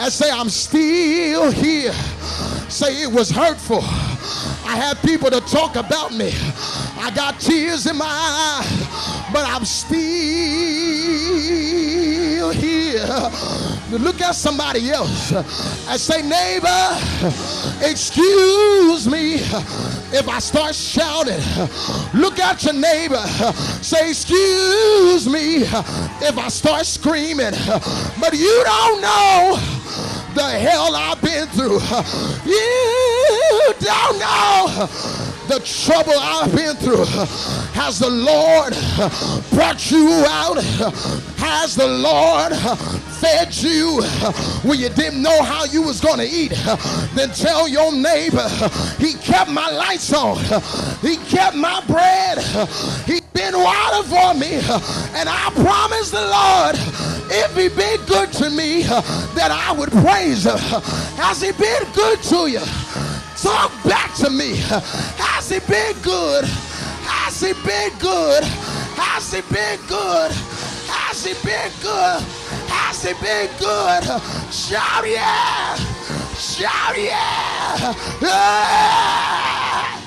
and say, I'm still here. Say, it was hurtful. I had people to talk about me. I got tears in my eyes, but I'm still here. Look at somebody else and say, neighbor, excuse me if I start shouting. Look at your neighbor. Say, excuse me if I start screaming. But you don't know the hell I've been through. You don't know the trouble I've been through. Has the Lord brought you out? Has the Lord fed you when you didn't know how you was going to eat? Then tell your neighbor, he kept my lights on. He kept my bread. He been water for me. And I promised the Lord, if he been good to me, that I would praise him. Has he been good to you? Talk back to me. Has he been good? Has he been good? Has he been good? Has he been good? Has he been good? Shout yeah! Shout yeah! Ah!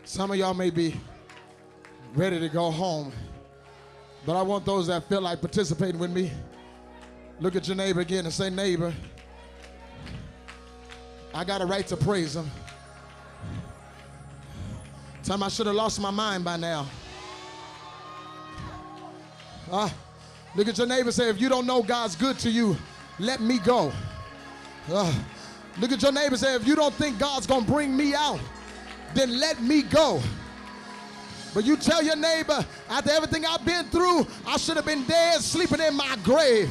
Some of y'all may be ready to go home, but I want those that feel like participating with me. Look at your neighbor again and say, neighbor, I got a right to praise him. Time I should have lost my mind by now. Look at your neighbor and say, if you don't know God's good to you, let me go. Look at your neighbor and say, if you don't think God's going to bring me out, then let me go. But you tell your neighbor, after everything I've been through, I should have been dead, sleeping in my grave.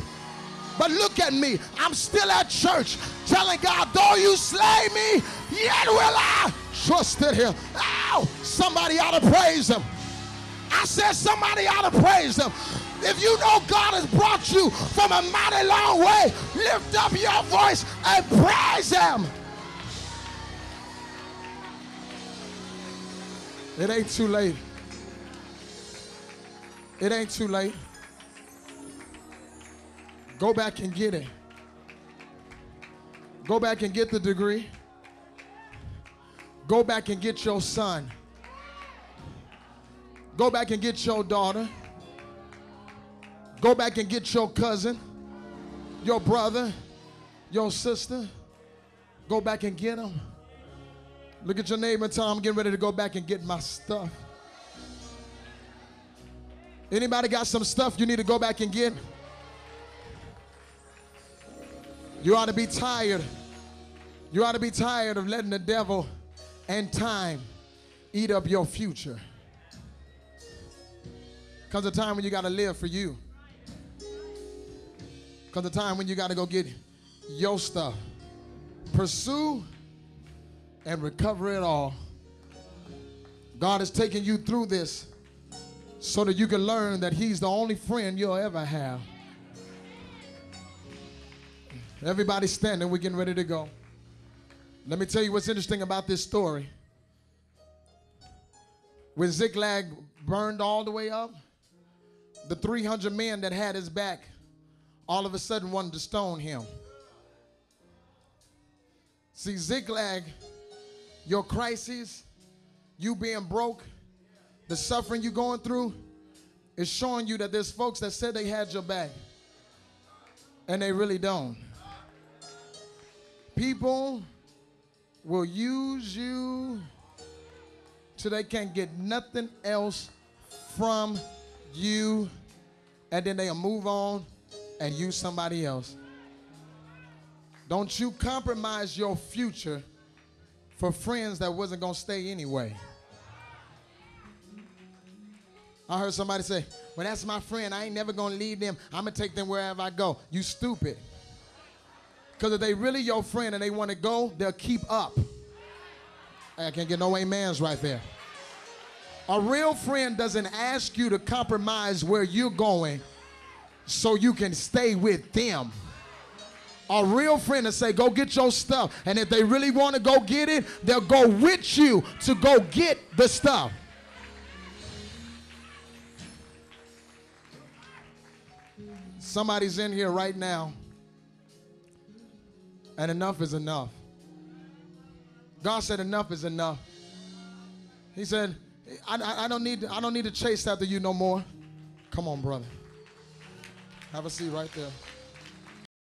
But look at me, I'm still at church, telling God, though you slay me, yet will I trust in him. Ow! Somebody ought to praise him. I said somebody ought to praise him. If you know God has brought you from a mighty long way, lift up your voice and praise him. It ain't too late. It ain't too late. Go back and get it. Go back and get the degree. Go back and get your son. Go back and get your daughter. Go back and get your cousin, your brother, your sister. Go back and get them. Look at your neighbor and tell them, I'm getting ready to go back and get my stuff. Anybody got some stuff you need to go back and get? You ought to be tired. You ought to be tired of letting the devil and time eat up your future. Comes a time when you got to live for you. Comes a time when you got to go get your stuff. Pursue and recover it all. God is taking you through this so that you can learn that he's the only friend you'll ever have. Everybody standing, we're getting ready to go. Let me tell you what's interesting about this story. When Ziklag burned all the way up, the 300 men that had his back all of a sudden wanted to stone him. See, Ziklag, your crises, you being broke, the suffering you're going through is showing you that there's folks that said they had your back and they really don't. People will use you till they can't get nothing else from you, and then they'll move on and use somebody else. Don't you compromise your future for friends that wasn't going to stay anyway. I heard somebody say, well, that's my friend. I ain't never going to leave them. I'm going to take them wherever I go. You stupid. Because if they really your friend and they want to go, they'll keep up. I can't get no amens right there. A real friend doesn't ask you to compromise where you're going so you can stay with them. A real friend will say, go get your stuff. And if they really want to go get it, they'll go with you to go get the stuff. Somebody's in here right now, and enough is enough. God said enough is enough. He said, I don't need to chase after you no more. Come on, brother. Have a seat right there.